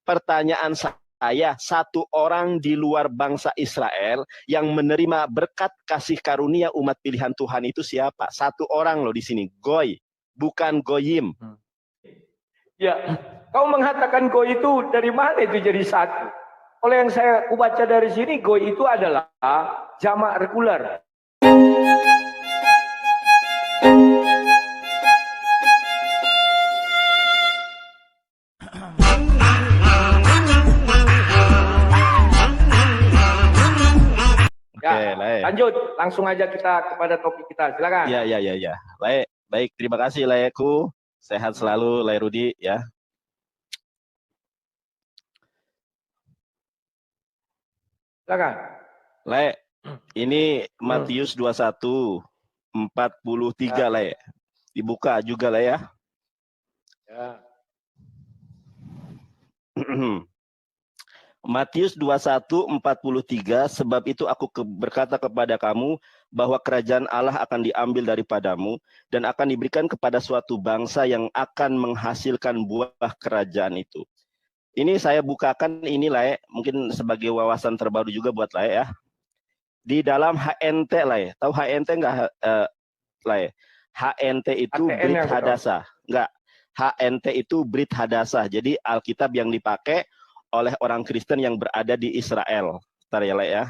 pertanyaan saya, satu orang di luar bangsa Israel yang menerima berkat kasih karunia umat pilihan Tuhan itu siapa? Satu orang loh di sini, goy, bukan goyim. Ya, kau mengatakan goy itu dari mana itu jadi satu? Oleh yang saya baca dari sini, goy itu adalah jamak reguler. Ya, lanjut, langsung aja kita kepada topik kita, silakan. Ya. Baik, terima kasih Laeku. Sehat selalu Lae Rudi ya. Silakan. Lae, ini Matius 21 43 Lae. Dibuka juga Lae ya. Ya. Matius 21:43, sebab itu aku berkata kepada kamu bahwa kerajaan Allah akan diambil daripadamu dan akan diberikan kepada suatu bangsa yang akan menghasilkan buah kerajaan itu. Ini saya bukakan ini Lae, mungkin sebagai wawasan terbaru juga buat Lae ya. Di dalam HNT Lae, tahu HNT enggak Lae? HNT itu Brit Hadasah. Enggak, HNT itu Brit Hadasah. Jadi Alkitab yang dipakai oleh orang Kristen yang berada di Israel. Bentar ya, Le ya.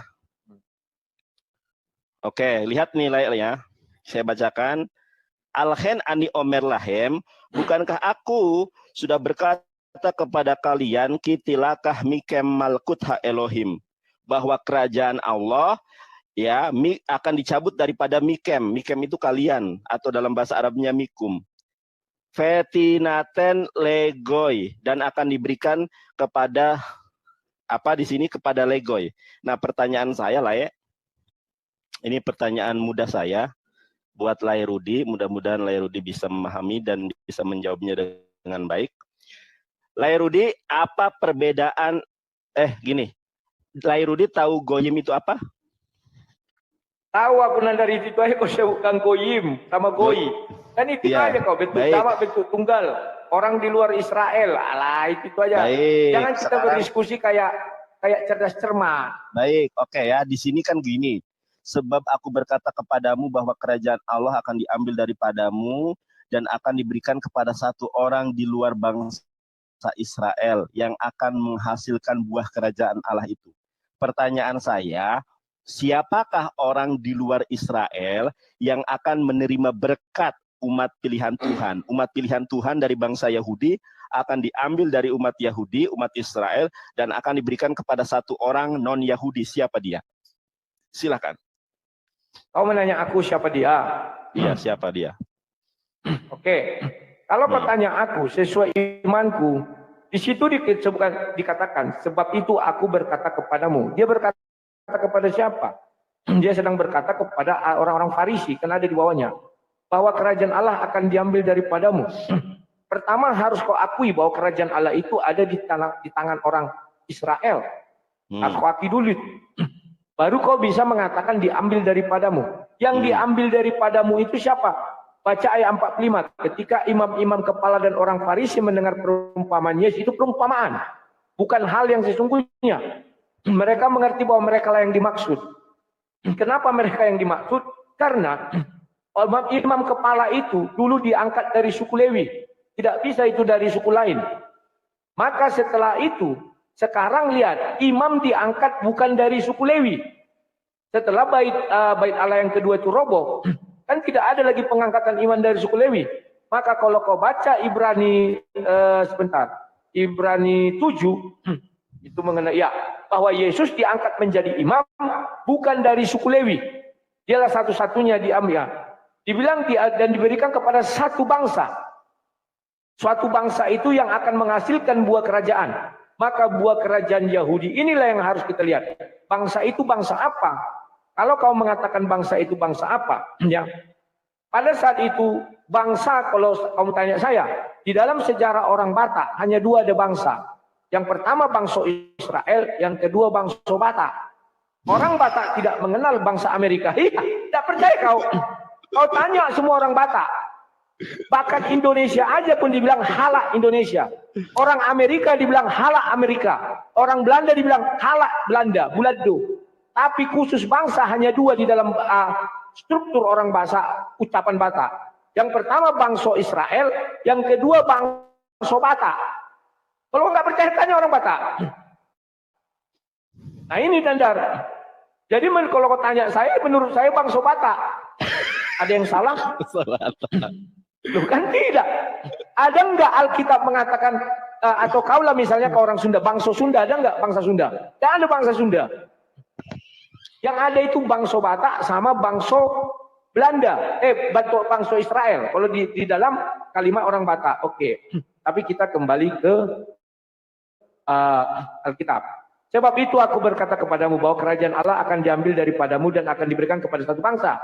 Oke, lihat nih Le ya. Saya bacakan. Alhen ani omer lahem, bukankah aku sudah berkata kepada kalian, kitilakah mikem malkut ha Elohim, bahwa kerajaan Allah ya akan dicabut daripada mikem. Mikem itu kalian, atau dalam bahasa Arabnya mikum. Fetinaten legoy, dan akan diberikan kepada apa di sini, kepada legoy. Nah, pertanyaan saya Lae, ini pertanyaan mudah saya buat Lae Rudi, mudah-mudahan Lae Rudi bisa memahami dan bisa menjawabnya dengan baik. Lae Rudi, apa perbedaan gini, Lae Rudi tahu goyim itu apa? Tahu aku dari situ aja kau sebutkan goyim sama goy. Kan itu aja kok, bentuk sama bentuk tunggal. Orang di luar Israel, alah itu aja. Baik, jangan kita berdiskusi kayak cerdas cermat. Baik, oke ya. Di sini kan gini. Sebab aku berkata kepadamu bahwa kerajaan Allah akan diambil daripadamu dan akan diberikan kepada satu orang di luar bangsa Israel yang akan menghasilkan buah kerajaan Allah itu. Pertanyaan saya, siapakah orang di luar Israel yang akan menerima berkat umat pilihan Tuhan? Umat pilihan Tuhan dari bangsa Yahudi akan diambil dari umat Yahudi, umat Israel, dan akan diberikan kepada satu orang non-Yahudi. Siapa dia? Silakan. Kau menanya aku siapa dia? Iya, siapa dia? Oke. Kalau kau tanya aku sesuai imanku, di situ dikatakan, sebab itu aku berkata kepadamu. Dia berkata kepada siapa? Dia sedang berkata kepada orang-orang Farisi, karena ada di bawahnya, bahwa kerajaan Allah akan diambil daripadamu. Pertama harus kau akui bahwa kerajaan Allah itu ada di tangan orang Israel. Harus kau akui dulu. Baru kau bisa mengatakan diambil daripadamu. Yang diambil daripadamu itu siapa? Baca ayat 45. Ketika imam-imam kepala dan orang Farisi mendengar perumpamaan Yesus, itu perumpamaan, bukan hal yang sesungguhnya. Mereka mengerti bahwa mereka lah yang dimaksud. Kenapa mereka yang dimaksud? Karena imam kepala itu dulu diangkat dari suku Lewi. Tidak bisa itu dari suku lain. Maka setelah itu, sekarang lihat, imam diangkat bukan dari suku Lewi. Setelah bait Allah yang kedua itu roboh, kan tidak ada lagi pengangkatan imam dari suku Lewi. Maka kalau kau baca Ibrani Ibrani 7 itu mengenai bahwa Yesus diangkat menjadi imam bukan dari suku Lewi. Dialah satu-satunya diambil. Dibilang dan diberikan kepada satu bangsa. Suatu bangsa itu yang akan menghasilkan buah kerajaan. Maka buah kerajaan Yahudi inilah yang harus kita lihat. Bangsa itu bangsa apa? Kalau kau mengatakan bangsa itu bangsa apa? Ya. Pada saat itu bangsa, kalau kamu tanya saya, di dalam sejarah orang Batak hanya dua ada bangsa. Yang pertama bangsa Israel, yang kedua bangsa Batak. Orang Batak tidak mengenal bangsa Amerika. Tidak percaya kau. Kau tanya semua orang Batak. Bahkan Indonesia aja pun dibilang halak Indonesia. Orang Amerika dibilang halak Amerika. Orang Belanda dibilang halak Belanda, bulado. Tapi khusus bangsa hanya dua di dalam struktur orang bahasa ucapan Batak. Yang pertama bangsa Israel, yang kedua bangsa Batak. Kalau nggak percaya tanya orang Batak. Nah ini Dandar. Jadi kalau kau tanya saya, menurut saya bangsa Batak. Ada yang salah? Loh kan tidak. Ada nggak Alkitab mengatakan atau kaulah misalnya ke orang Sunda, bangsa Sunda, ada nggak bangsa Sunda? Tidak ada bangsa Sunda. Yang ada itu bangsa Batak sama bangsa Belanda, bangsa Israel. Kalau di dalam kalimat orang Batak, oke. Tapi kita kembali ke Alkitab. Sebab itu aku berkata kepadamu bahwa kerajaan Allah akan diambil daripadamu dan akan diberikan kepada satu bangsa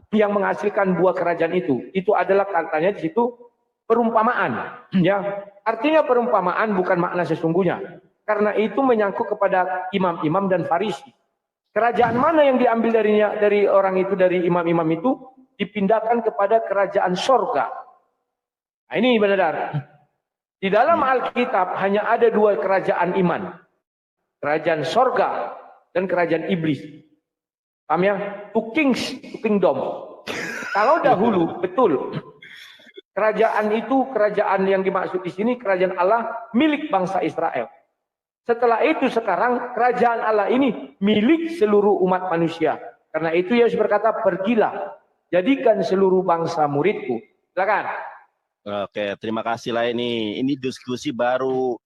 yang menghasilkan buah kerajaan itu. Itu adalah katanya di situ perumpamaan. Ya, artinya perumpamaan bukan makna sesungguhnya. Karena itu menyangkut kepada imam-imam dan Farisi. Kerajaan mana yang diambil dari orang itu, dari imam-imam itu, dipindahkan kepada kerajaan sorga. Nah, ini benar. Di dalam Alkitab hanya ada dua kerajaan iman. Kerajaan sorga dan kerajaan iblis. Paham ya? Two kings, two kingdom. Kalau dahulu, betul. Kerajaan itu, kerajaan yang dimaksud di sini, kerajaan Allah milik bangsa Israel. Setelah itu sekarang, kerajaan Allah ini milik seluruh umat manusia. Karena itu Yesus berkata, pergilah, jadikan seluruh bangsa muridku. Silakan. Oke, terima kasih lah ini. Ini diskusi baru.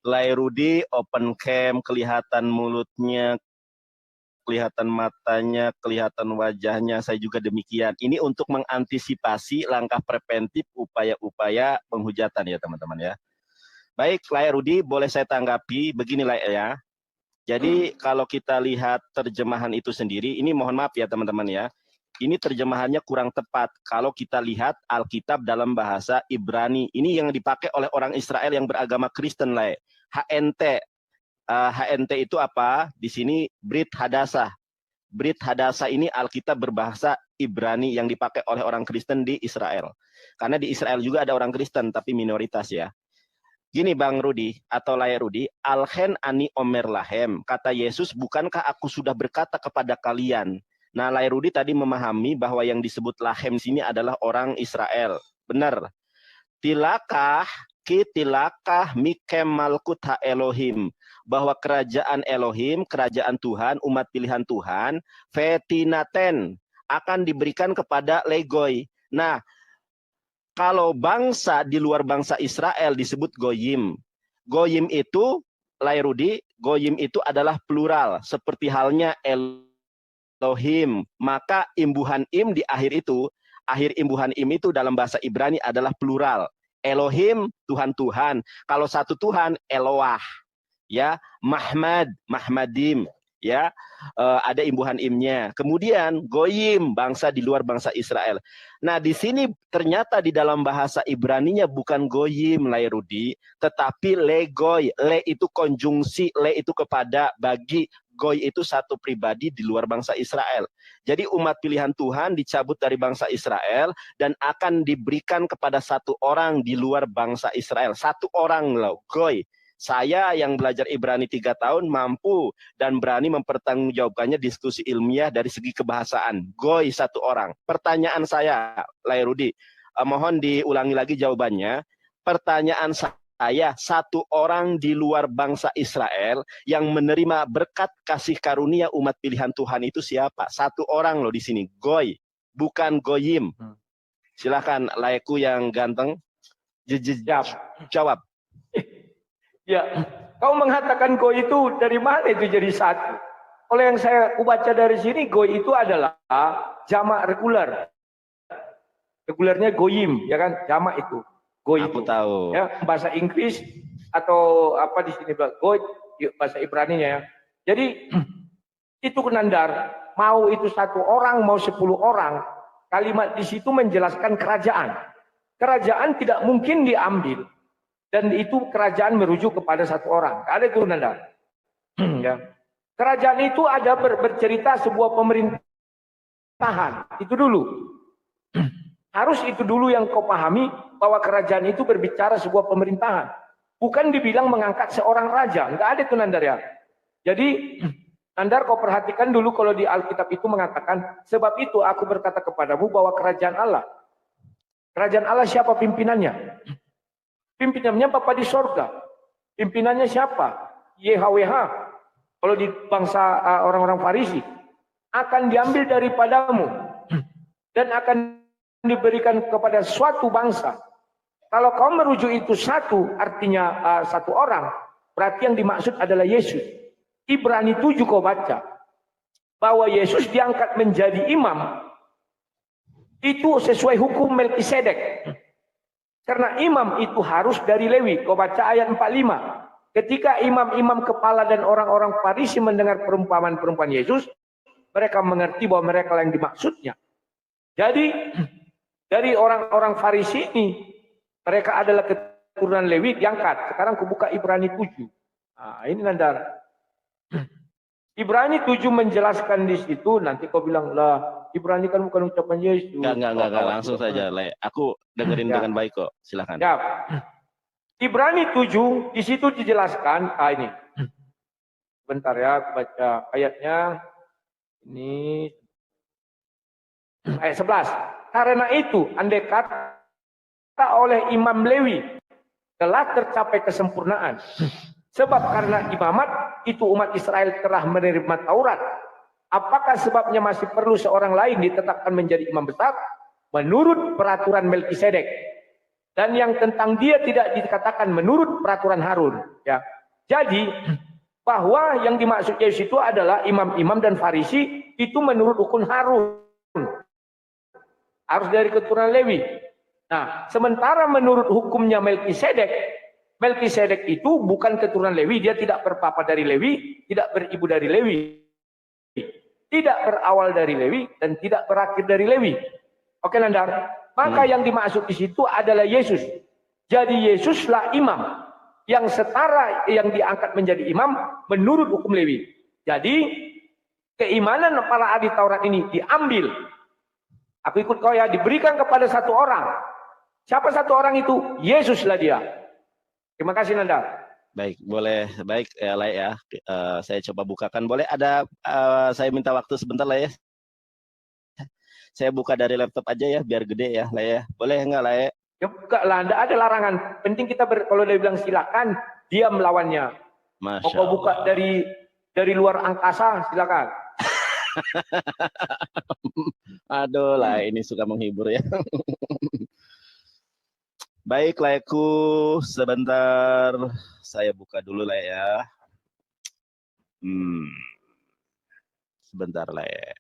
Lai Rudi open cam, kelihatan mulutnya, kelihatan matanya, kelihatan wajahnya. Saya juga demikian. Ini untuk mengantisipasi langkah preventif upaya-upaya penghujatan ya teman-teman ya. Baik, Lai Rudi, boleh saya tanggapi beginilah ya. Jadi kalau kita lihat terjemahan itu sendiri, ini mohon maaf ya teman-teman ya. Ini terjemahannya kurang tepat kalau kita lihat Alkitab dalam bahasa Ibrani. Ini yang dipakai oleh orang Israel yang beragama Kristen lah. HNT. HNT itu apa? Di sini Brit Hadasah. Brit Hadasah ini Alkitab berbahasa Ibrani yang dipakai oleh orang Kristen di Israel. Karena di Israel juga ada orang Kristen tapi minoritas ya. Gini Bang Rudi atau Lai Rudi, Alhen ani omer lahem. Kata Yesus, bukankah aku sudah berkata kepada kalian? Nah, Lai Rudi tadi memahami bahwa yang disebut lahem sini adalah orang Israel. Benar. Tilakah mikem malkut ha Elohim. Bahwa kerajaan Elohim, kerajaan Tuhan, umat pilihan Tuhan, fetinaten, akan diberikan kepada legoi. Nah, kalau bangsa di luar bangsa Israel disebut goyim. Goyim itu, Lai Rudi, goyim itu adalah plural. Seperti halnya Elohim, maka imbuhan im di akhir itu, akhir imbuhan im itu dalam bahasa Ibrani adalah plural. Elohim, Tuhan-Tuhan. Kalau satu Tuhan, Eloah. Ya, Mahmadim. Ya, ada imbuhan imnya. Kemudian goyim, bangsa di luar bangsa Israel. Nah, di sini ternyata di dalam bahasa Ibraninya bukan goyim, Lai Rudi, tetapi legoy. Le itu konjungsi, le itu kepada, bagi. Goy itu satu pribadi di luar bangsa Israel. Jadi umat pilihan Tuhan dicabut dari bangsa Israel dan akan diberikan kepada satu orang di luar bangsa Israel. Satu orang loh, goy. Saya yang belajar Ibrani 3 tahun mampu dan berani mempertanggungjawabkannya diskusi ilmiah dari segi kebahasaan. Goy satu orang. Pertanyaan saya, Lai Rudi, mohon diulangi lagi jawabannya. Pertanyaan saya, satu orang di luar bangsa Israel yang menerima berkat kasih karunia umat pilihan Tuhan itu siapa? Satu orang loh di sini, goy, bukan goyim. Silakan Laiku yang ganteng, jawab. Ya, kau mengatakan goy itu dari mana itu jadi satu? Oleh yang saya baca dari sini, goy itu adalah jamak reguler. Regulernya goyim, ya kan? Jamak itu. Goy Aku itu. tahu. Ya, bahasa Inggris atau apa di sini goy, bahasa Ibraninya ya. Jadi itu Nandar, mau itu satu orang, mau 10 orang, kalimat di situ menjelaskan kerajaan. Kerajaan tidak mungkin diambil. Dan itu kerajaan merujuk kepada satu orang. Ada itu Nanda. Ya. Kerajaan itu ada bercerita sebuah pemerintahan. Itu dulu. Harus itu dulu yang kau pahami, bahwa kerajaan itu berbicara sebuah pemerintahan. Bukan dibilang mengangkat seorang raja. Enggak ada itu Nandar ya. Jadi Nandar kau perhatikan dulu kalau di Alkitab itu mengatakan, sebab itu aku berkata kepadamu bahwa kerajaan Allah. Kerajaan Allah siapa pimpinannya? Pimpinannya Bapa di sorga. Pimpinannya siapa? YHWH. Kalau di bangsa orang-orang Farisi. Akan diambil daripadamu. Dan akan diberikan kepada suatu bangsa. Kalau kau merujuk itu satu, artinya satu orang, berarti yang dimaksud adalah Yesus. Ibrani 7 kau baca, bahwa Yesus diangkat menjadi imam, itu sesuai hukum Melkisedek. Karena imam itu harus dari Lewi. Kau baca ayat 45. Ketika imam-imam kepala dan orang-orang Farisi mendengar perumpamaan-perumpamaan Yesus, mereka mengerti bahwa mereka yang dimaksudnya. Jadi dari orang-orang Farisi ini, mereka adalah keturunan Lewi diangkat. Sekarang aku buka Ibrani 7. Nah, ini Nandar. Ibrani 7 menjelaskan di situ, nanti kau bilang, lah Ibrani kan bukan ucapan Yesus. Enggak, langsung saja. Aku dengerin dengan baik kok, silakan. Ya. Ibrani 7, di situ dijelaskan, ini. Bentar ya, aku baca ayatnya. Ini ayat 11. Karena itu, andai kata oleh Imam Lewi telah tercapai kesempurnaan. Sebab karena imamat itu umat Israel telah menerima Taurat. Apakah sebabnya masih perlu seorang lain ditetapkan menjadi imam besar? Menurut peraturan Melkisedek. Dan yang tentang dia tidak dikatakan menurut peraturan Harun. Ya. Jadi, bahwa yang dimaksud Yesus itu adalah imam-imam dan Farisi itu menurut hukum Harun. Harus dari keturunan Lewi. Nah, sementara menurut hukumnya Melkisedek, Melkisedek itu bukan keturunan Lewi, dia tidak berpapa dari Lewi, tidak beribu dari Lewi, tidak berawal dari Lewi, dan tidak berakhir dari Lewi. Oke Nandar, maka yang dimaksud di situ adalah Yesus. Jadi Yesuslah imam yang setara, yang diangkat menjadi imam menurut hukum Lewi. Jadi keimanan para ahli Taurat ini diambil. Aku ikut kau ya, diberikan kepada satu orang. Siapa satu orang itu? Yesuslah dia. Terima kasih Nanda. Baik, boleh. Baik ya, Lai ya. Saya coba bukakan. Boleh ada, saya minta waktu sebentar lah ya. Saya buka dari laptop aja ya, biar gede ya, Lai ya. Boleh enggak, Lai? Ya buka lah, enggak ada larangan. Penting kita kalau dia bilang silakan, dia melawannya. Mau kau buka dari luar angkasa, silakan. Aduh lah, ini suka menghibur ya. Baik, Laiku, sebentar saya buka dulu lah ya. Sebentar lah ya.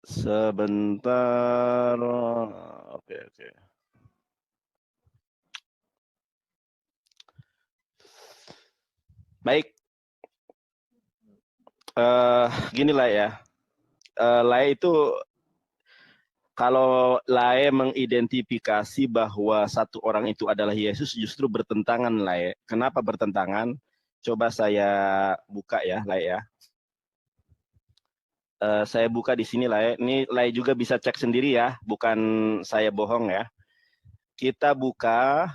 Sebentar. Oke. Baik. Gini lah ya. Lai itu kalau Lai mengidentifikasi bahwa satu orang itu adalah Yesus, justru bertentangan Lai. Kenapa bertentangan? Coba saya buka ya, Lai ya. Saya buka di sini Lai. Ini Lai juga bisa cek sendiri ya, bukan saya bohong ya. Kita buka,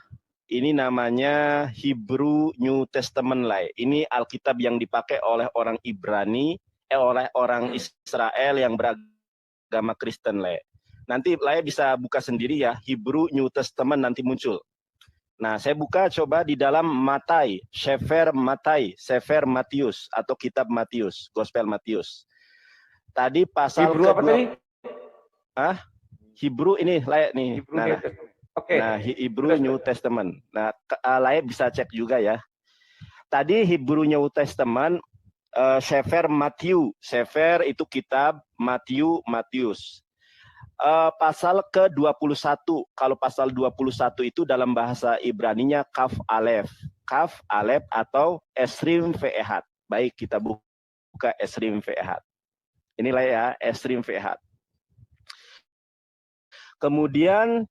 ini namanya Hebrew New Testament Lai. Ini Alkitab yang dipakai oleh orang Ibrani, oleh orang Israel yang beragama Kristen Lai. Nanti Lai bisa buka sendiri ya, Hebrew New Testament nanti muncul. Nah, saya buka coba di dalam Matai, Sefer Matius atau kitab Matius, Gospel Matius. Tadi pasal Hebrew apa tadi? Hebrew ini Lai nih. Hebrew Nah, Hebrew New Testament. Nah, Lai bisa cek juga ya. Tadi Hebrew New Testament, Sefer Matius. Sefer itu kitab Matius. Pasal ke-21. Kalau pasal 21 itu dalam bahasa Ibraninya Kaf Alef atau Esrim Ve'ehat. Baik, kita buka Esrim Ve'ehat. Inilah ya, Esrim Ve'ehat. Kemudian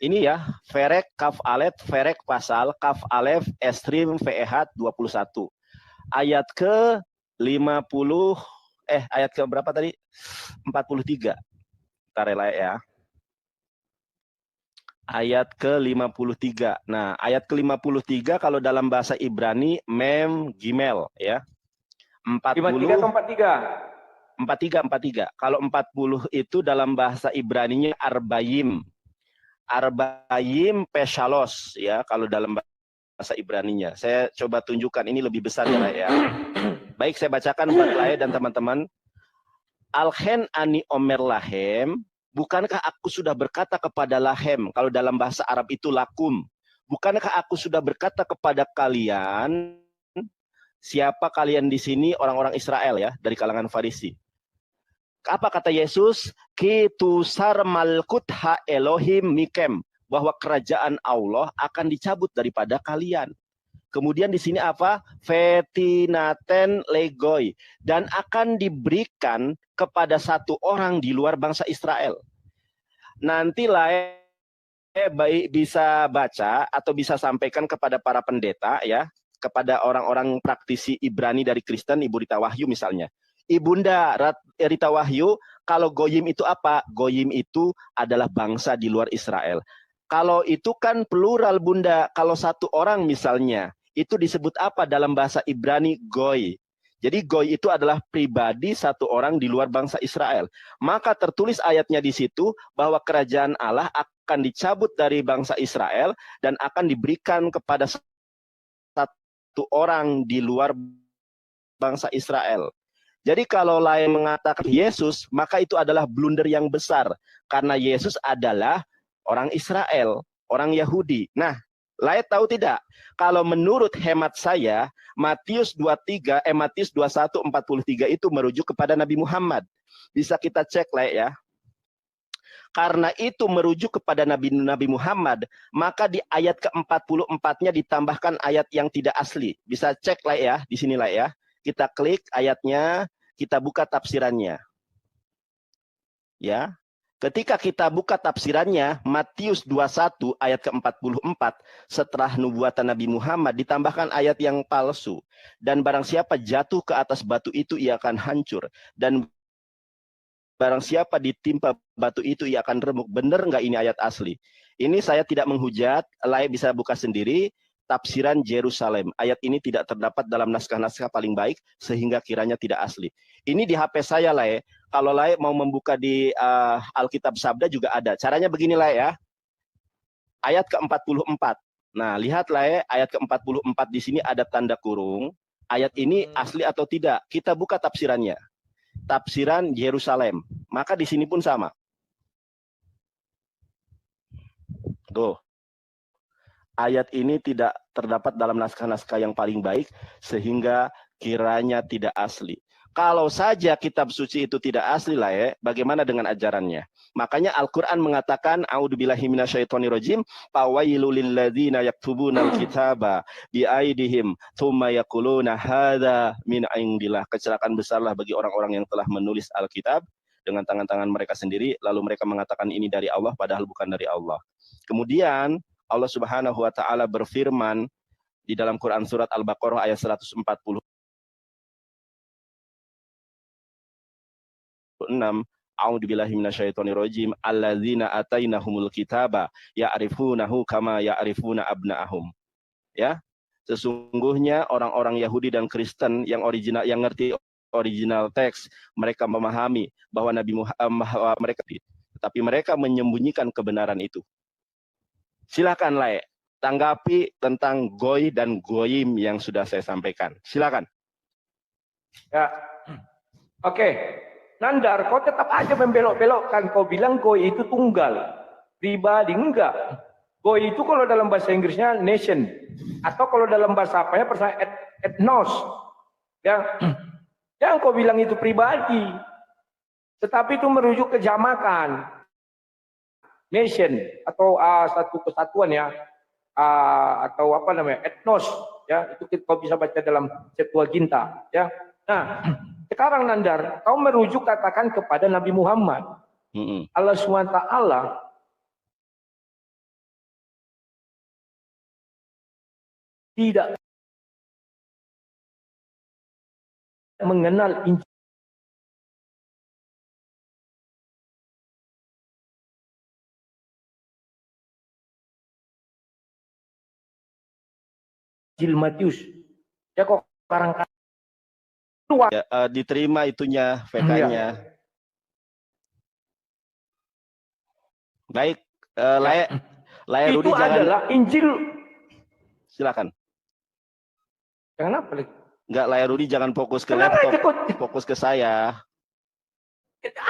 ini ya, Ferek Kaf Alef, Ferek pasal Kaf Alef Esrim Ve'ehat 21. ayat ke 50 ayat ke berapa tadi? 43. Bentar ya. Ayat ke-53. Nah, ayat ke-53 kalau dalam bahasa Ibrani mem gimel ya. 53 atau 43? 43. Kalau 40 itu dalam bahasa Ibraninya arbayim. Arbayim peshalos ya kalau dalam bahasa Ibraninya. Saya coba tunjukkan ini lebih besar ya. Baik, saya bacakan buat Lae dan teman-teman. Alhen ani omer lahem, bukankah aku sudah berkata kepada lahem, kalau dalam bahasa Arab itu lakum. Bukankah aku sudah berkata kepada kalian, siapa kalian di sini orang-orang Israel ya, dari kalangan Farisi. Apa kata Yesus? Kitusar malkut ha Elohim mikem, bahwa kerajaan Allah akan dicabut daripada kalian. Kemudian di sini apa? Fetinaten legoi, dan akan diberikan kepada satu orang di luar bangsa Israel. Nanti baik bisa baca atau bisa sampaikan kepada para pendeta ya, kepada orang-orang praktisi Ibrani dari Kristen, Ibu Rita Wahyu misalnya. Ibunda Rita Wahyu, kalau goyim itu apa? Goyim itu adalah bangsa di luar Israel. Kalau itu kan plural Bunda, kalau satu orang misalnya, itu disebut apa dalam bahasa Ibrani? Goy. Jadi goy itu adalah pribadi satu orang di luar bangsa Israel. Maka tertulis ayatnya di situ bahwa kerajaan Allah akan dicabut dari bangsa Israel dan akan diberikan kepada satu orang di luar bangsa Israel. Jadi kalau lain mengatakan Yesus, maka itu adalah blunder yang besar. Karena Yesus adalah orang Israel, orang Yahudi. Nah, Lain tahu tidak? Kalau menurut hemat saya, Matius 23, Matius 21, 43 itu merujuk kepada Nabi Muhammad. Bisa kita cek Lain ya. Karena itu merujuk kepada Nabi Muhammad, maka di ayat ke-44-nya ditambahkan ayat yang tidak asli. Bisa cek Lain ya, di sini Lain ya. Kita klik ayatnya, kita buka tafsirannya. Ya. Ketika kita buka tafsirannya, Matius 21 ayat ke-44, setelah nubuatan Nabi Muhammad ditambahkan ayat yang palsu. Dan barang siapa jatuh ke atas batu itu, ia akan hancur. Dan barang siapa ditimpa batu itu, ia akan remuk. Benar nggak ini ayat asli? Ini saya tidak menghujat, Lai bisa buka sendiri. Tafsiran Yerusalem. Ayat ini tidak terdapat dalam naskah-naskah paling baik, sehingga kiranya tidak asli. Ini di HP saya Lai. Kalau Lai mau membuka di Alkitab Sabda juga ada. Caranya begini Lai ya. Ayat ke-44. Nah, lihat Lai, ayat ke-44 di sini ada tanda kurung. Ayat ini asli atau tidak? Kita buka tafsirannya. Tafsiran Yerusalem. Maka di sini pun sama. Tuh. Ayat ini tidak terdapat dalam naskah-naskah yang paling baik, sehingga kiranya tidak asli. Kalau saja kitab suci itu tidak asli Lai, bagaimana dengan ajarannya? Makanya Al-Quran mengatakan, A'udzubillahi minasyaitonirrajim, fawailul lilladzina yaktubunal kitaba biaidihim tsumma yaquluna hadza min indillah. Kecelakaan besarlah bagi orang-orang yang telah menulis Alkitab dengan tangan-tangan mereka sendiri, lalu mereka mengatakan ini dari Allah, padahal bukan dari Allah. Kemudian Allah Subhanahu wa taala berfirman di dalam Quran surat Al-Baqarah ayat 146, A'udzubillahi minasyaitonirrajim, alladzina atainahumul kitaba ya'rifunahu kama ya'rifuna abna'ahum. Ya. Sesungguhnya orang-orang Yahudi dan Kristen yang original, yang ngerti original teks, mereka memahami bahwa Nabi Muhammad mereka, tetapi mereka menyembunyikan kebenaran itu. Silakan Lai, tanggapi tentang goy dan goyim yang sudah saya sampaikan. Silakan. Ya, oke. Nandar, kau tetap aja membelok-belokkan. Kau bilang goy itu tunggal, pribadi. Enggak. Goy itu kalau dalam bahasa Inggrisnya nation, atau kalau dalam bahasa apanya etnos. Ya, yang kau bilang itu pribadi, tetapi itu merujuk ke jamakan. Nation atau satu kesatuan ya, atau apa namanya, etnos ya, itu kau bisa baca dalam Septuaginta ya. Nah, sekarang Nandar, kau merujuk katakan kepada Nabi Muhammad. Allah SWT tidak mengenal Injil Matius. Ya kok kadang-kadang ya, diterima itunya VK-nya. Baik, Lae itu Rudi adalah Injil. Silakan. Jangan apa lagi? Enggak, Lae Rudi jangan fokus ke Kenapa laptop, fokus ke saya.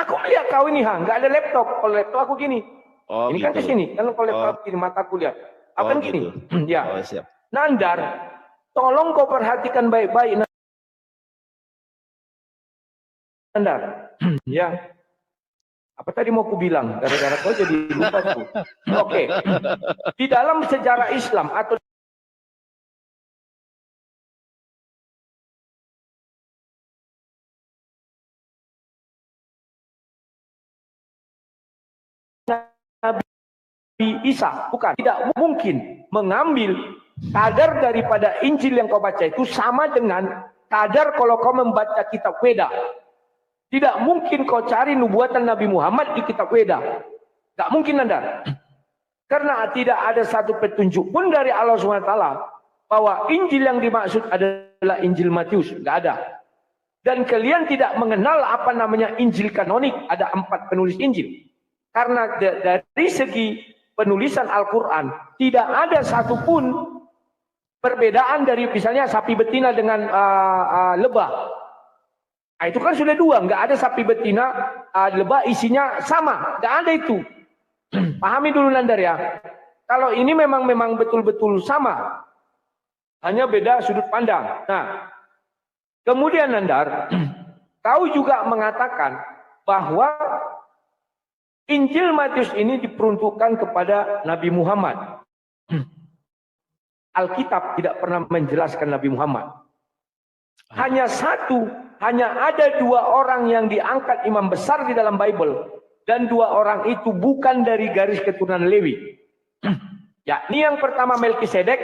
Aku melihat kau ini, nggak ada laptop. Kalau laptop aku gini. Oh, ini gitu. kan ke sini. Kalau laptop gini, mataku lihat. Aku kan gini. Gitu. Ya. Oh, siap. Nandar, tolong kau perhatikan baik-baik. Nandar. Ya. Apa tadi mau ku bilang? Gara-gara kau jadi lupa aku. Oke. Di dalam sejarah Islam atau Nabi Isa, bukan. Tidak mungkin mengambil kadar daripada Injil yang kau baca itu sama dengan kadar kalau kau membaca kitab Weda. Tidak mungkin kau cari nubuatan Nabi Muhammad di kitab Weda. Tidak mungkin Anda. Karena tidak ada satu petunjuk pun dari Allah SWT bahwa Injil yang dimaksud adalah Injil Matius. Tidak ada. Dan kalian tidak mengenal apa namanya Injil kanonik. Ada 4 penulis Injil. Karena dari segi penulisan Al-Quran tidak ada satupun perbedaan dari misalnya sapi betina dengan lebah. Nah, itu kan sudah 2, nggak ada sapi betina, lebah isinya sama, nggak ada itu. Pahami dulu Nandar ya. Kalau ini memang betul-betul sama, hanya beda sudut pandang. Nah, kemudian Nandar, kau juga mengatakan bahwa Injil Matius ini diperuntukkan kepada Nabi Muhammad. Alkitab tidak pernah menjelaskan Nabi Muhammad. Hanya ada 2 orang yang diangkat imam besar di dalam Bible. Dan 2 orang itu bukan dari garis keturunan Lewi. Yakni yang pertama Melkisedek.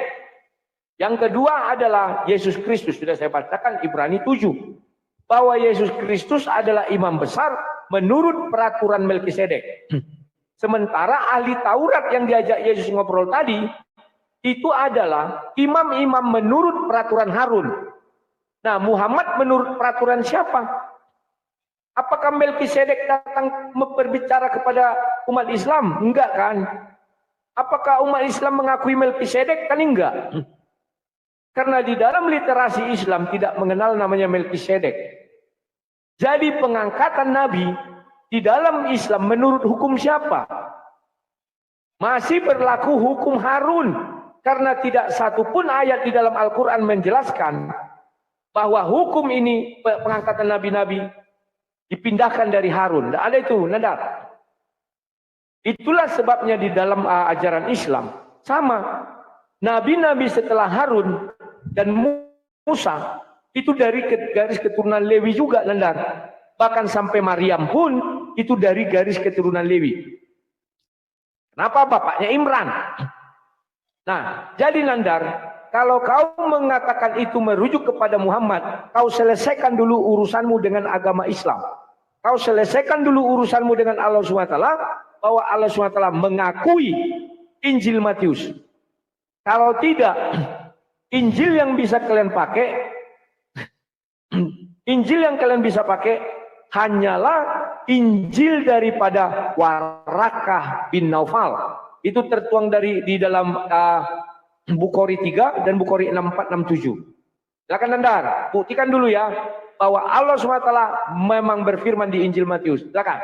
Yang kedua adalah Yesus Kristus. Sudah saya bacakan Ibrani 7. Bahwa Yesus Kristus adalah imam besar menurut peraturan Melkisedek. Sementara ahli Taurat yang diajak Yesus ngobrol tadi. Itu adalah imam-imam menurut peraturan Harun. Nah, Muhammad menurut peraturan siapa? Apakah Melkisedek datang berbicara kepada umat Islam? Enggak kan? Apakah umat Islam mengakui Melkisedek? Kan enggak. Karena di dalam literasi Islam tidak mengenal namanya Melkisedek. Jadi pengangkatan Nabi di dalam Islam menurut hukum siapa? Masih berlaku hukum Harun. Karena tidak satupun ayat di dalam Al-Quran menjelaskan bahwa hukum ini pengangkatan nabi-nabi dipindahkan dari Harun. Tidak ada itu, Nandar. Itulah sebabnya di dalam ajaran Islam sama. Nabi-nabi setelah Harun dan Musa itu dari garis keturunan Lewi juga, Nandar. Bahkan sampai Maryam pun itu dari garis keturunan Lewi. Kenapa? Bapaknya Imran. Nah, jadi Nandar, kalau kau mengatakan itu merujuk kepada Muhammad, kau selesaikan dulu urusanmu dengan agama Islam. Kau selesaikan dulu urusanmu dengan Allah SWT, bahwa Allah SWT mengakui Injil Matius. Kalau tidak, Injil yang bisa kalian pakai, Injil yang kalian bisa pakai hanyalah Injil daripada Warakah bin Naufal. Itu tertuang di dalam Bukhari 3 dan Bukhari 6467. Silakan Nandar, buktikan dulu ya bahwa Allah SWT memang berfirman di Injil Matius. Silakan.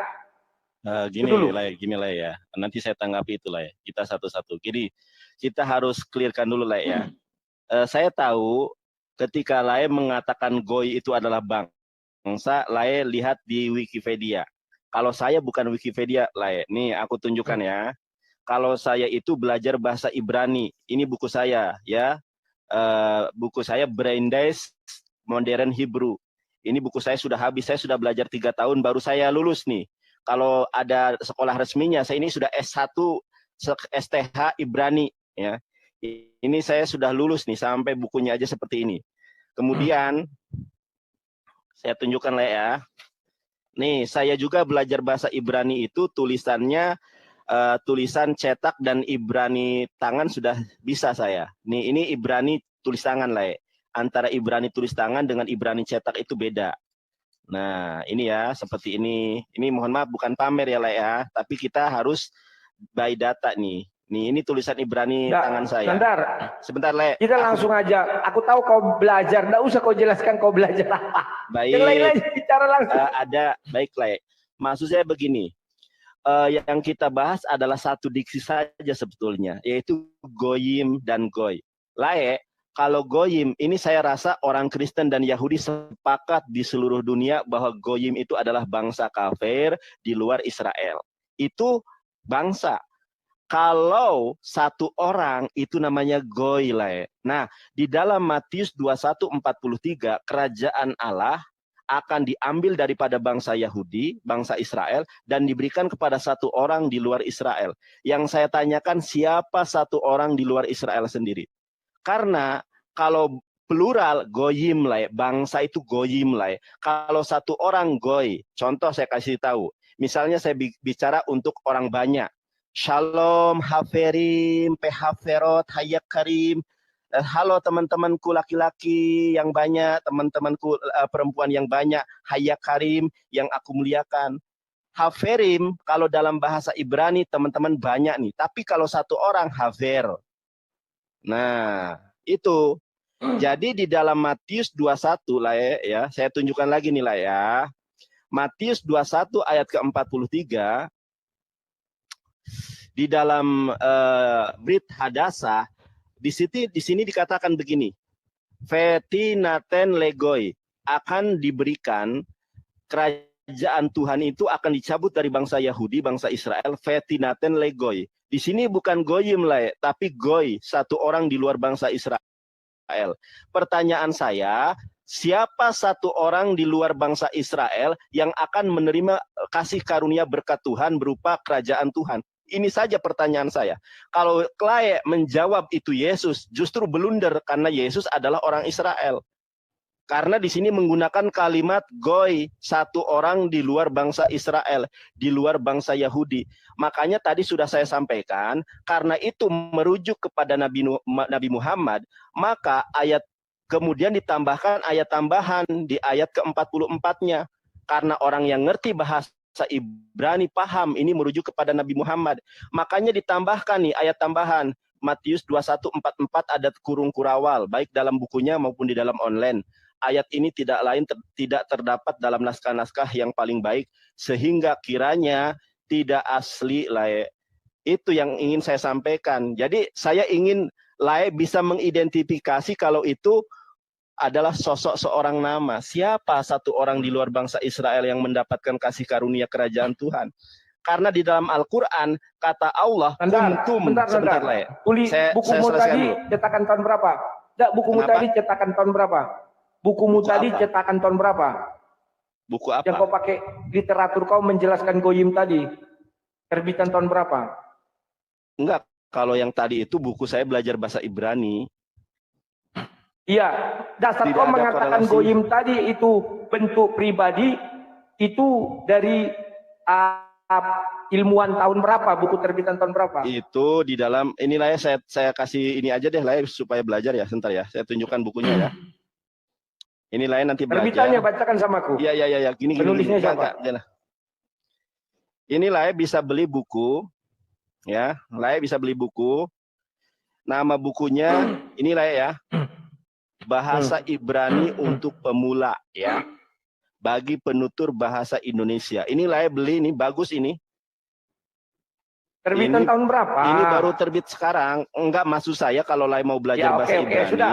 Gini lah ya. Nanti saya tanggapi itu lah ya. Kita satu-satu. Jadi kita harus clearkan dulu lah ya. Saya tahu ketika Lae mengatakan Goy itu adalah bangsa, Lae lihat di Wikipedia. Kalau saya bukan Wikipedia, Lae. Nih aku tunjukkan ya. Kalau saya itu belajar bahasa Ibrani, ini buku saya ya, buku saya Brandeis Modern Hebrew. Ini buku saya sudah habis, saya sudah belajar 3 tahun baru saya lulus nih. Kalau ada sekolah resminya, saya ini sudah S1 STH Ibrani ya. Ini saya sudah lulus nih sampai bukunya aja seperti ini. Kemudian Saya tunjukkan lah ya. Nih, saya juga belajar bahasa Ibrani itu tulisannya tulisan cetak dan Ibrani tangan sudah bisa saya. Nih, ini Ibrani tulis tangan lah ya. Antara Ibrani tulis tangan dengan Ibrani cetak itu beda. Nah, ini ya, seperti ini. Ini mohon maaf bukan pamer ya, Le ya, tapi kita harus by data nih. Nih, ini tulisan Ibrani tangan saya. Sebentar, Le. Kita langsung aja. Aku tahu kau belajar, enggak usah kau jelaskan kau belajar apa. Baik. Yang lain-lain bicara langsung. Baik, Le. Maksud saya begini. Yang kita bahas adalah satu diksi saja sebetulnya, yaitu goyim dan goy. Le, kalau goyim, ini saya rasa orang Kristen dan Yahudi sepakat di seluruh dunia bahwa goyim itu adalah bangsa kafir di luar Israel. Itu bangsa. Kalau satu orang itu namanya goy. Nah, di dalam Matius 21:43, kerajaan Allah akan diambil daripada bangsa Yahudi, bangsa Israel, dan diberikan kepada satu orang di luar Israel. Yang saya tanyakan, siapa satu orang di luar Israel sendiri? Karena kalau plural goyim lah, bangsa itu goyim lah. Kalau satu orang goy, contoh saya kasih tahu. Misalnya saya bicara untuk orang banyak. Shalom, haferim, pehaferot, hayak karim. Halo teman-temanku laki-laki yang banyak, teman-temanku perempuan yang banyak, hayak karim yang aku muliakan. Haferim kalau dalam bahasa Ibrani teman-teman banyak nih, tapi kalau satu orang hafer. Nah, itu. Jadi di dalam Matius 21 lah ya, saya tunjukkan lagi nih lah ya. Matius 21 ayat ke-43 di dalam Brit Hadasah di sini dikatakan begini. Vetinaten legoi, akan diberikan kerajaan Tuhan itu akan dicabut dari bangsa Yahudi, bangsa Israel, vetinaten legoi. Di sini bukan goyim lah, tapi goy, satu orang di luar bangsa Israel. Pertanyaan saya, siapa satu orang di luar bangsa Israel yang akan menerima kasih karunia berkat Tuhan berupa kerajaan Tuhan? Ini saja pertanyaan saya. Kalau Clay menjawab itu Yesus, justru blunder karena Yesus adalah orang Israel. Karena di sini menggunakan kalimat goy, satu orang di luar bangsa Israel, di luar bangsa Yahudi. Makanya tadi sudah saya sampaikan, karena itu merujuk kepada Nabi Muhammad, maka ayat kemudian ditambahkan ayat tambahan di ayat ke-44-nya. Karena orang yang ngerti bahasa Ibrani paham, ini merujuk kepada Nabi Muhammad. Makanya ditambahkan nih ayat tambahan, Matius 21:44 ada kurung kurawal, baik dalam bukunya maupun di dalam online. Ayat ini tidak terdapat dalam naskah-naskah yang paling baik, sehingga kiranya tidak asli lah. Itu yang ingin saya sampaikan. Jadi saya ingin bisa mengidentifikasi kalau itu adalah sosok seorang nama. Siapa satu orang di luar bangsa Israel yang mendapatkan kasih karunia kerajaan Tuhan? Karena di dalam Al-Quran kata Allah, sebentar lah. Bukumu tadi cetakan tahun berapa? Bukumu tadi cetakan tahun berapa? Bukumu tadi cetakan tahun berapa? Buku apa? Yang kau pakai literatur kau menjelaskan goyim tadi. Terbitan tahun berapa? Enggak, kalau yang tadi itu buku saya belajar bahasa Ibrani. Iya, dasar kau mengatakan goyim tadi itu bentuk pribadi, itu dari ilmuwan tahun berapa, buku terbitan tahun berapa? Itu di dalam, inilah ya saya kasih ini aja deh lah ya, supaya belajar ya, sebentar ya, saya tunjukkan bukunya ya. Ini lain nanti belajar. Terbitannya bacakan sama aku. Iya. Gini. Penulisnya siapa? Ini lah bisa beli buku, ya. Lah bisa beli buku. Nama bukunya inilah ya. Bahasa Ibrani untuk pemula, ya. Bagi penutur bahasa Indonesia. Ini lah beli, ini bagus ini. Terbitan tahun berapa? Ini baru terbit sekarang. Enggak, maksud saya kalau Lai mau belajar bahasa Ibrani. Sudah.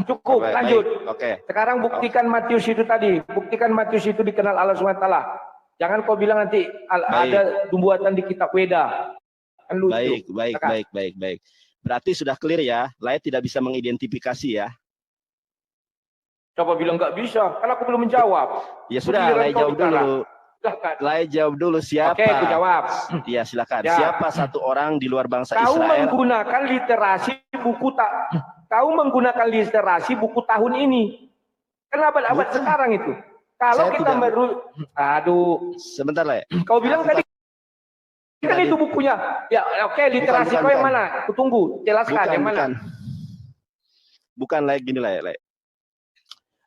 Cukup, lanjut. Oke. Sekarang buktikan Matius itu tadi. Buktikan Matius itu dikenal Allah SWT. Jangan kau bilang nanti ada buatan di kitab Weda. Kan lucu. Baik. Berarti sudah clear ya. Lai tidak bisa mengidentifikasi ya. Coba bilang nggak bisa. Kan aku belum menjawab. Ya sudah, Lai jawab dulu. Lai jauh dulu siapa? Oke, aku jawab. Iya, silakan. Ya. Siapa satu orang di luar bangsa Israel? Kau menggunakan literasi buku tahun ini. Kenapa abad sekarang itu? Kalau kita aduh, sebentar lah. Kau bilang tadi kan itu bukunya. Ya, oke, literasi kau yang mana? Aku tunggu, jelaskan yang mana. Bukan lah, gini lah.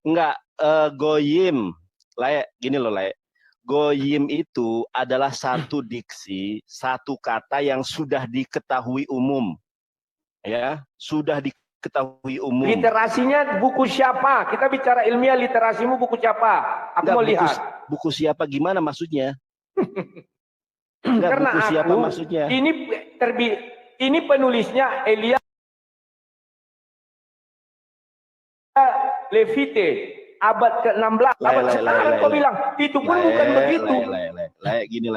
Enggak, goyim. Lah, gini loh, lah. Goyim itu adalah satu diksi, satu kata yang sudah diketahui umum. Ya, sudah diketahui umum. Literasinya buku siapa? Kita bicara ilmiah, literasimu buku siapa? Aku mau lihat. Buku siapa gimana maksudnya? Karena buku siapa aku, maksudnya? Ini penulisnya Elia Levite, abad ke-16. Abad sekarang kau bilang, itu pun bukan begitu. Gini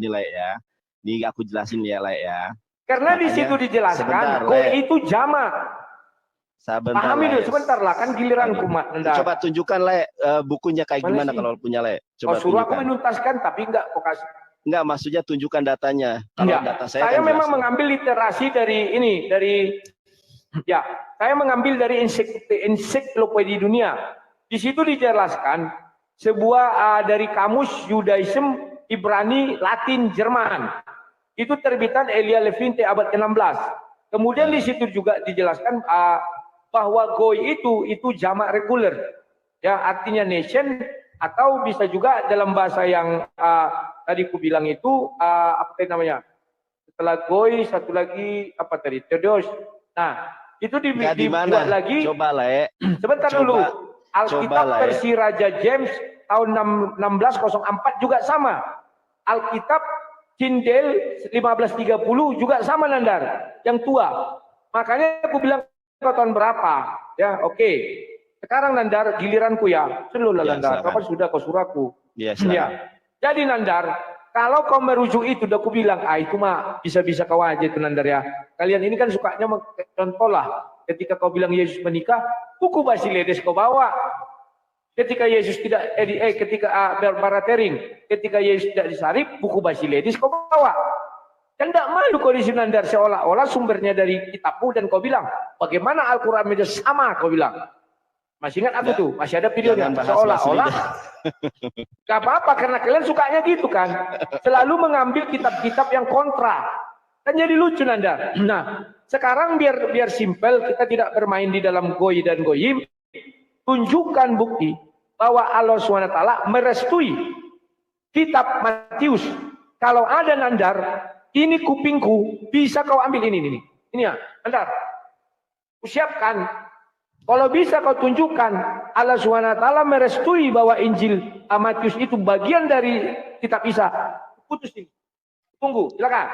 lah ya. Ini aku jelasin ya lah ya. Karena di situ dijelaskan, koi itu jamak. Pahami dulu, sebentar lah, kan giliranku, Mak. Coba tunjukkan lah bukunya kayak gimana kalau punya lah. Coba suruh aku menuntaskan, tapi enggak kok kasih. Enggak, maksudnya tunjukkan datanya. Kalau data saya kan memang mengambil literasi dari ini, saya mengambil dari ensiklopedia dunia. Di situ dijelaskan sebuah dari kamus Judaism, Ibrani, Latin, Jerman. Itu terbitan Elia Levite abad ke-16. Kemudian di situ juga dijelaskan bahwa goy itu jamak reguler. Ya, artinya nation, atau bisa juga dalam bahasa yang tadi ku bilang itu apa namanya? Setelah goy satu lagi apa tadi? Theodos. Nah, itu dibuat lagi. Coba lah. Sebentar dulu. Alkitab versi Raja James tahun 1604 juga sama. Alkitab Tyndale 1530 juga sama, Nandar, yang tua. Makanya aku bilang kau tahun berapa? Ya, oke. Sekarang Nandar, giliranku ya. Selalu Nandar, kapan sudah kau suruh aku? Ya, Jadi Nandar, kalau kau merujuk itu, udah aku bilang, itu mah bisa-bisa kau aja itu Nandar ya. Kalian ini kan sukanya contoh lah. Ketika kau bilang Yesus menikah, buku Basiledes kau bawa. Ketika Yesus tidak, ketika Baratering, ketika Yesus tidak disalib, buku Basiledes kau bawa. Kan tidak malu kau di sini Nandar, seolah-olah sumbernya dari kitabmu, dan kau bilang, bagaimana Al-Quran itu sama, kau bilang. Masih ingat aku tuh, masih ada videonya. Seolah-olah, gak apa-apa, karena kalian sukanya gitu kan. Selalu mengambil kitab-kitab yang kontra. Kan jadi lucu Nandar. Nah, sekarang biar simpel, kita tidak bermain di dalam goy dan goyim. Tunjukkan bukti bahwa Allah SWT merestui kitab Matius. Kalau ada Nandar, ini kupingku, bisa kau ambil ini. Ini ya, Nandar. Kusiapkan. Kalau bisa kau tunjukkan, Allah SWT merestui bahwa Injil Matius itu bagian dari kitab Isa. Putus ini. Tunggu, silakan.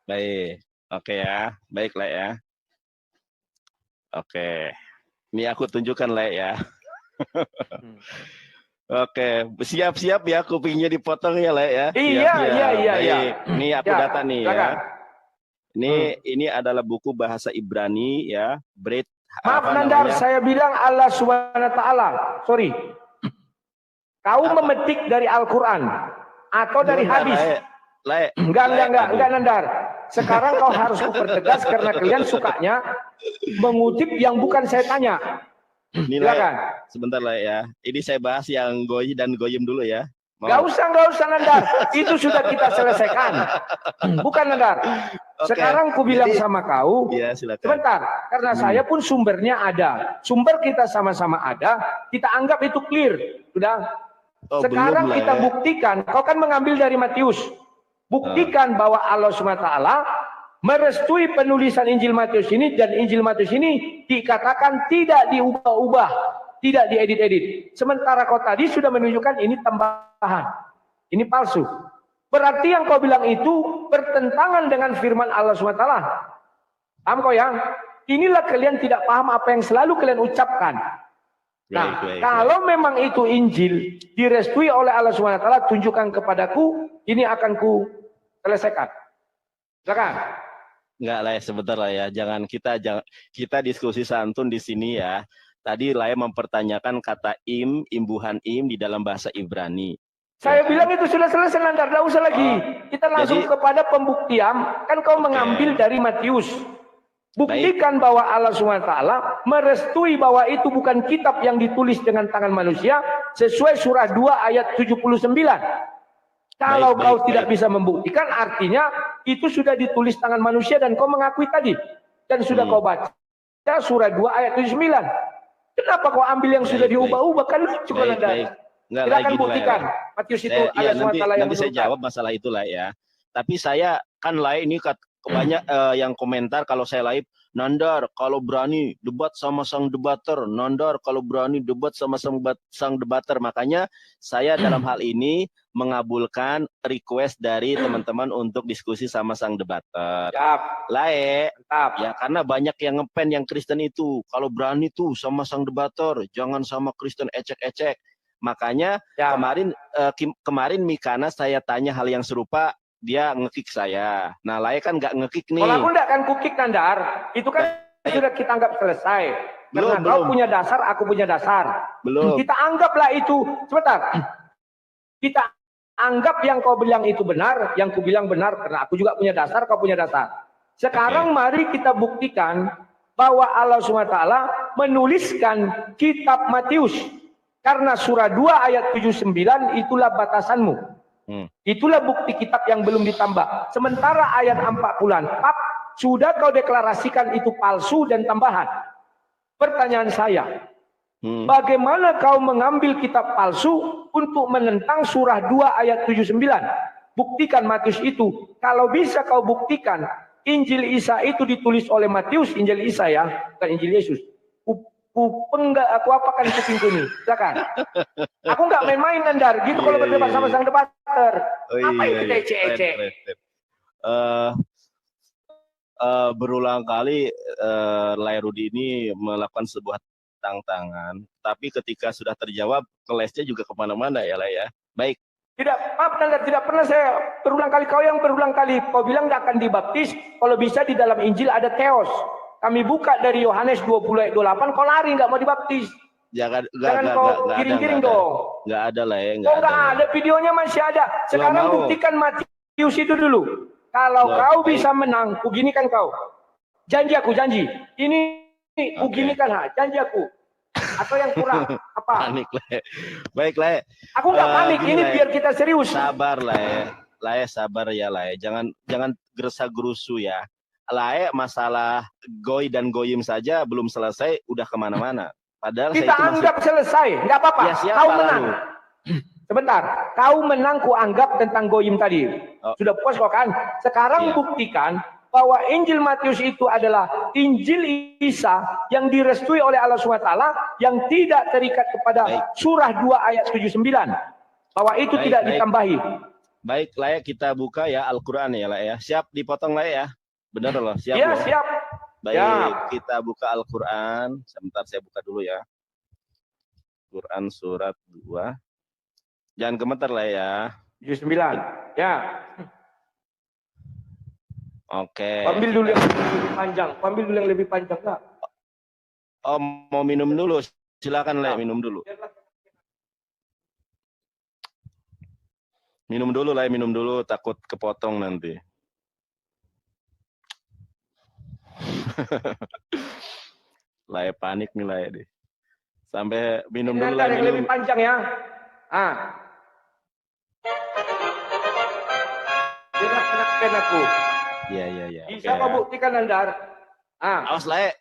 Baik, oke ya. Baiklah ya. Oke. Ini aku tunjukkan lah ya. Oke, siap-siap ya kupingnya dipotong ya lah ya. Iya. Ini aku data nih ya. Ini adalah buku bahasa Ibrani ya. Maaf Nandar, saya bilang Allah SWT. Sorry. Kau memetik dari Al-Quran atau dari hadis? Enggak Nandar. Sekarang kau harus pertegas karena kalian sukanya mengutip yang bukan saya tanya. Silakan. Sebentar lah ya. Ini saya bahas yang goy dan goyim dulu ya. Gak usah Nandar. Itu sudah kita selesaikan. Bukan Nandar. Sekarang ku bilang sama kau. Ya, silakan. Sebentar. Karena saya pun sumbernya ada. Sumber kita sama-sama ada. Kita anggap itu clear. Sudah. Sekarang kita buktikan. Kau kan mengambil dari Matius. Buktikan bahwa Allah SWT merestui penulisan Injil Matius ini, dan Injil Matius ini dikatakan tidak diubah-ubah, tidak diedit-edit. Sementara kau tadi sudah menunjukkan ini tambahan, ini palsu. Berarti yang kau bilang itu bertentangan dengan firman Allah SWT. Paham kau ya? Inilah kalian tidak paham apa yang selalu kalian ucapkan. Nah, kalau memang itu Injil direstui oleh Allah SWT, tunjukkan kepadaku, ini akan ku selesaikan. Silakan. Enggak lah, sebentar lah ya. Jangan kita diskusi santun di sini ya. Tadi lah mempertanyakan kata imbuhan di dalam bahasa Ibrani. Saya bilang itu sudah selesai, Nandar, tidak usah lagi. Kita langsung kepada pembuktian. Kan kau mengambil dari Matius. Buktikan bahwa Allah SWT merestui bahwa itu bukan kitab yang ditulis dengan tangan manusia, sesuai surah 2 ayat 79. Kalau kau tidak bisa membuktikan, artinya itu sudah ditulis tangan manusia dan kau mengakui tadi. Dan sudah kau baca surah 2 ayat 79. Kenapa kau ambil yang sudah diubah-ubah? Kan lucu kalau Anda. Silakan buktikan. Matius itu ada SWT yang nanti saya jawab masalah itu lah ya. Tapi saya kan live ini banyak yang komentar kalau saya live, Nandar kalau berani debat sama sang debater, Nandar kalau berani debat sama sang debater. Makanya saya dalam hal ini mengabulkan request dari teman-teman untuk diskusi sama sang debater. Lae, ya karena banyak yang ngepen yang Kristen itu, kalau berani tuh sama sang debater, jangan sama Kristen ecek-ecek. Makanya kemarin Mikana saya tanya hal yang serupa, dia ngekick saya. Nah, Lae kan nggak ngekick nih. Kalau aku nggak akan kukik, Nandar. Itu kan sudah kita anggap selesai. Karena kau punya dasar, aku punya dasar. Belum. Kita anggaplah itu. Sebentar. Kita anggap yang kau bilang itu benar, yang ku bilang benar. Karena aku juga punya dasar, kau punya dasar. Sekarang mari kita buktikan bahwa Allah SWT menuliskan kitab Matius. Karena surah 2 ayat 79 itulah batasanmu. Itulah bukti kitab yang belum ditambah. Sementara ayat 44 sudah kau deklarasikan itu palsu dan tambahan. Pertanyaan saya, bagaimana kau mengambil kitab palsu untuk menentang surah 2 ayat 79? Buktikan Matius itu. Kalau bisa kau buktikan Injil Isa itu ditulis oleh Matius, Injil Isa ya, bukan Injil Yesus. Aku apakan kupingku nih, silakan. Aku nggak main-main, Nandar. Gitu kalau berdebat sama sang debater. Apa itu ecek-ecek? Berulang kali Lai Rudi ini melakukan sebuah tantangan, tapi ketika sudah terjawab, kelesnya juga kemana-mana ya Lai ya. Baik. Tidak, maaf Nandar, tidak pernah saya berulang kali. Kau yang berulang kali, kau bilang nggak akan dibaptis. Kalau bisa di dalam Injil ada theos. Kami buka dari Yohanes 20 ayat 28, kau lari nggak mau dibaptis. Jangan kau giring-giring dong. Nggak ada lah ya. Nggak ada, videonya masih ada. Sekarang buktikan Matius itu dulu. Kalau kau bisa menang, begini kan kau. Janji aku, janji. Ini begini kan, janji aku. Atau yang kurang apa? Panik lah. Baik lah. Aku nggak panik. Ini biar kita serius. Sabar lah ya. Lae sabar ya Lae. Jangan gerasa-gerusu ya. Lae masalah goy dan goyim saja belum selesai, udah kemana-mana. Padahal kita anggap selesai, nggak apa-apa. Ya, kau menang. Sebentar, kau menang, ku anggap tentang goyim tadi. Sudah puas kau kan? Sekarang buktikan bahwa Injil Matius itu adalah Injil Isa yang direstui oleh Allah SWT, yang tidak terikat kepada surah 2 ayat 79. Bahwa itu tidak ditambahi. Baik, Lae, kita buka ya Al-Quran ya Lae ya. Siap dipotong Lae ya. Benar loh, siap. Iya, siap. Baik, kita buka Al-Quran. Sebentar saya buka dulu ya. Quran surat 2. Jangan gemetar lah ya. 79. Ya. Oke. Ambil dulu yang lebih panjang. Ambil dulu yang lebih panjang enggak? Oh, mau minum dulu. Silakan Le, minum dulu. Minum dulu Le, minum dulu, takut kepotong nanti. Lae panik nih Lae deh. Sampai minum dulu Lae, minum. Lebih panjang ya. Jelaskan aku. Iya. Bisa kau buktikan Nandar? Awas Lae,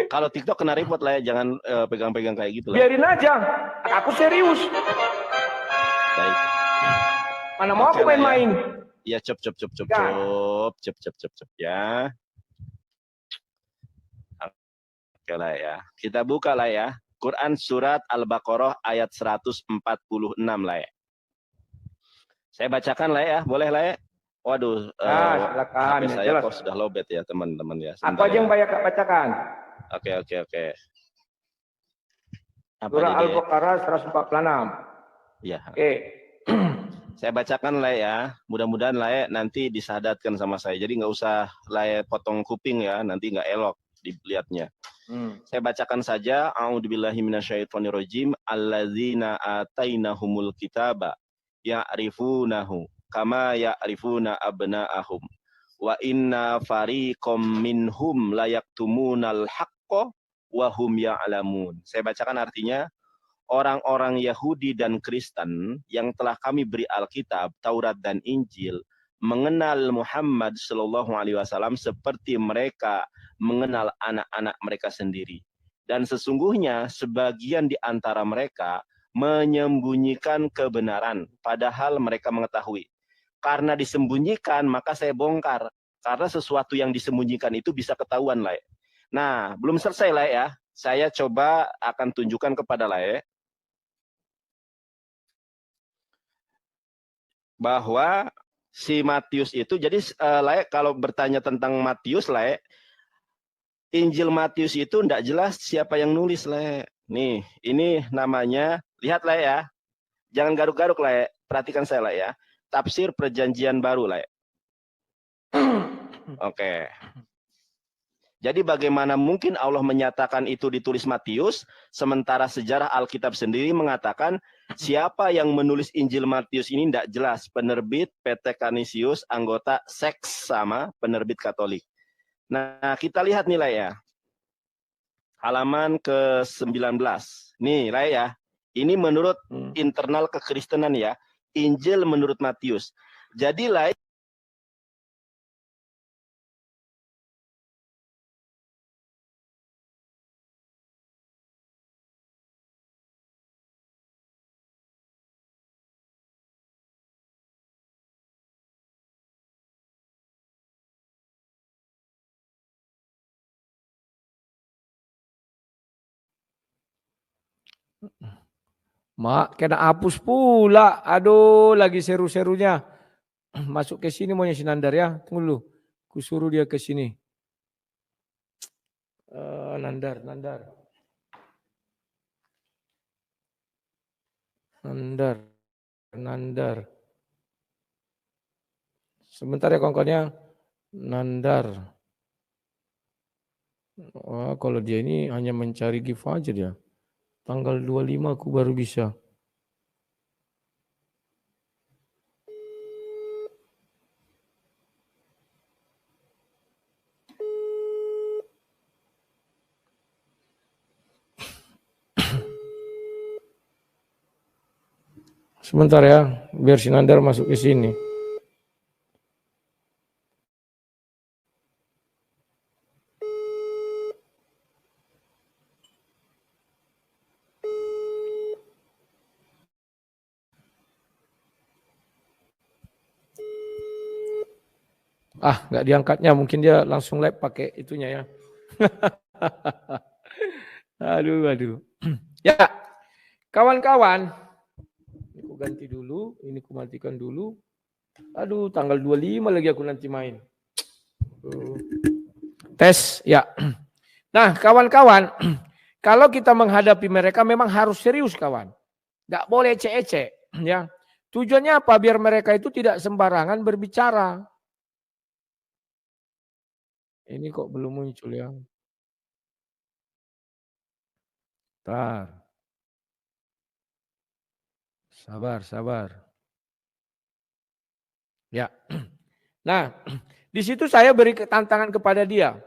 kalau TikTok kena report Lae, jangan pegang-pegang kayak gitu Lae. Biarin aja. Aku serius. Baik. Mana mau aku main-main? Iya, cep ya. Oke lah ya. Kita buka lah ya. Quran surat Al-Baqarah ayat 146 lah ya. Saya bacakan lah ya. Boleh lah ya. Waduh. Silakan. HP saya kok sudah lowbat ya teman-teman ya. Apa aja yang banyak bacakan? Oke. Surah Al-Baqarah 146. Iya. Oke. Saya bacakan lah ya. Mudah-mudahan lah ya nanti disadatkan sama saya. Jadi nggak usah lah ya potong kuping ya. Nanti nggak elok dilihatnya. Saya bacakan saja. A'udzubillahi minasyaitonirrajim. Alladzina atainahumul kitaba ya'rifunahu kama ya'rifuna abna'ahum wa inna fariqam minhum la yaktumunal haqqo wa hum ya'lamun. Saya bacakan artinya. orang-orang Yahudi dan Kristen yang telah kami beri Alkitab, Taurat dan Injil mengenal Muhammad Shallallahu Alaihi Wasallam seperti mereka mengenal anak-anak mereka sendiri. Dan sesungguhnya sebagian di antara mereka menyembunyikan kebenaran, padahal mereka mengetahui. Karena disembunyikan, maka saya bongkar. Karena sesuatu yang disembunyikan itu bisa ketahuan, lah. Nah, belum selesai, lah ya. Saya coba akan tunjukkan kepada Lae bahwa si Matius itu, jadi Lae kalau bertanya tentang Matius, Lae, Injil Matius itu tidak jelas siapa yang nulis, Lae. Nih, ini namanya, lihat, Lae ya. Jangan garuk-garuk, Lae. Perhatikan saya, Lae ya. Tafsir Perjanjian Baru, Lae. Oke. Jadi bagaimana mungkin Allah menyatakan itu ditulis Matius, sementara sejarah Alkitab sendiri mengatakan siapa yang menulis Injil Matius ini tidak jelas. Penerbit PT Canisius, anggota seksama penerbit Katolik. Nah, kita lihat nilai ya. Halaman ke-19. Nih, lah ya. Ini menurut internal kekristenan ya. Injil menurut Matius. Jadi lah Mak, kena hapus pula. Aduh, lagi seru-serunya. Masuk ke sini maunya Sinandar ya. Tunggu dulu. Ku suruh dia ke sini. Nandar. Sebentar ya kawan-kawannya. Nandar. Wah, kalau dia ini hanya mencari gift aja dia. Tanggal 25 aku baru bisa. Sebentar ya, biar Sinandar masuk ke sini. Nggak diangkatnya, mungkin dia langsung live pakai itunya ya. Aduh. Ya, kawan-kawan. Ini aku ganti dulu, ini aku matikan dulu. Aduh, tanggal 25 lagi aku nanti main. Tes, ya. Nah, kawan-kawan, kalau kita menghadapi mereka memang harus serius, kawan. Nggak boleh ecek-ecek, ya. Tujuannya apa? Biar mereka itu tidak sembarangan berbicara. Ini kok belum muncul ya. Bentar. Sabar. Ya. Nah, di situ saya beri tantangan kepada dia.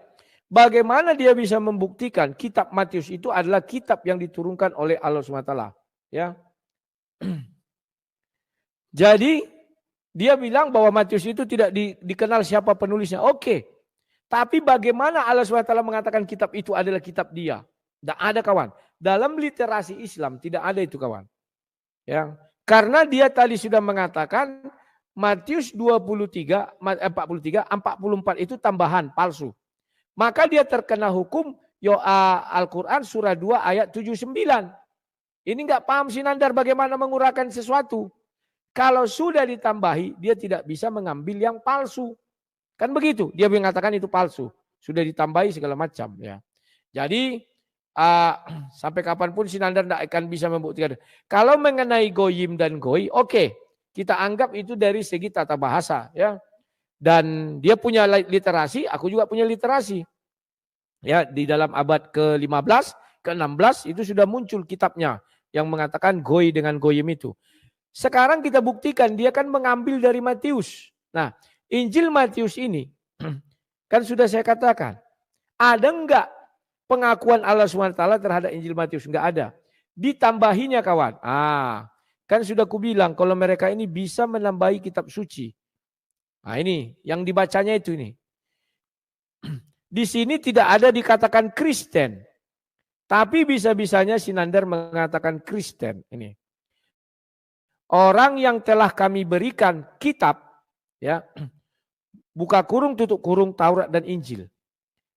Bagaimana dia bisa membuktikan kitab Matius itu adalah kitab yang diturunkan oleh Allah SWT. Ya. Jadi dia bilang bahwa Matius itu tidak dikenal siapa penulisnya. Oke. Tapi bagaimana Allah SWT mengatakan kitab itu adalah kitab dia? Tidak ada, kawan. Dalam literasi Islam tidak ada itu, kawan. Ya. Karena dia tadi sudah mengatakan Matius 44 itu tambahan palsu. Maka dia terkena hukum Al-Quran surah 2 ayat 79. Ini enggak paham Sinandar bagaimana menguraikan sesuatu. Kalau sudah ditambahi, dia tidak bisa mengambil yang palsu. Kan begitu, dia mengatakan itu palsu. Sudah ditambahi segala macam. Ya. Jadi sampai kapanpun Sinandar tidak akan bisa membuktikan. Kalau mengenai goyim dan goi, oke. Kita anggap itu dari segi tata bahasa. Ya. Dan dia punya literasi, aku juga punya literasi. Ya, di dalam abad ke-15, ke-16 itu sudah muncul kitabnya yang mengatakan goi dengan goyim itu. Sekarang kita buktikan dia kan mengambil dari Matius. Nah, Injil Matius ini kan sudah saya katakan, ada enggak pengakuan Allah SWT terhadap Injil Matius? Enggak ada. ditambahinya kawan. Kan sudah kubilang kalau mereka ini bisa menambahi kitab suci. Nah ini yang dibacanya itu ini. Di sini tidak ada dikatakan Kristen. Tapi bisa-bisanya Sinandar mengatakan Kristen. Ini. Orang yang telah kami berikan kitab, ya, buka kurung tutup kurung Taurat dan Injil.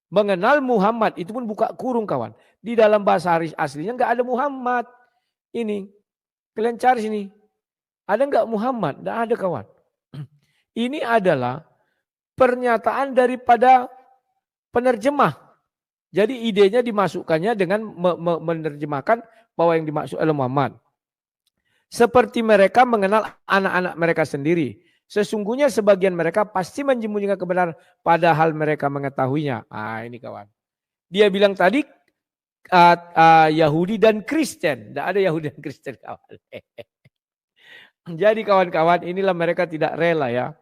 Mengenal Muhammad itu pun buka kurung kawan. Di dalam bahasa aslinya nggak ada Muhammad. Ini kalian cari sini. Ada nggak Muhammad? Nggak ada kawan. Ini adalah pernyataan daripada penerjemah. Jadi idenya dimasukkannya dengan menerjemahkan bahwa yang dimaksud adalah Muhammad. Seperti mereka mengenal anak-anak mereka sendiri. Sesungguhnya sebagian mereka pasti menyembunyikan kebenaran padahal mereka mengetahuinya. Ini kawan. Dia bilang tadi Yahudi dan Kristen. Tidak ada Yahudi dan Kristen kawan. Jadi kawan-kawan inilah mereka tidak rela ya.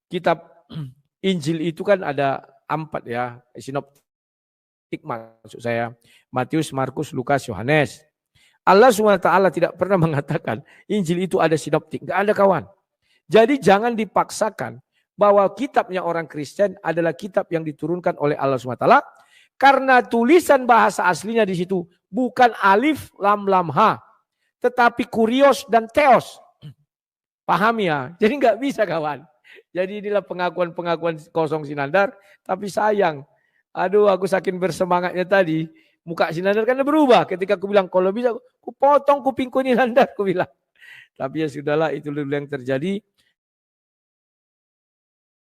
Kitab Injil itu kan ada 4 ya. Sinoptik maksud saya. Matius, Markus, Lukas, Yohanes. Allah SWT tidak pernah mengatakan Injil itu ada sinoptik. Enggak ada kawan. Jadi jangan dipaksakan bahwa kitabnya orang Kristen adalah kitab yang diturunkan oleh Allah SWT. Karena tulisan bahasa aslinya di situ bukan alif, lam, lam, ha. Tetapi kurios dan teos. Paham ya? Jadi nggak bisa kawan. Jadi inilah pengakuan-pengakuan kosong Sinandar. Tapi sayang. Aduh aku saking bersemangatnya tadi. Muka Sinandar kan berubah. Ketika aku bilang kalau bisa. Aku potong kupingku Sinandar. Aku bilang. Tapi ya sudahlah itu dulu yang terjadi.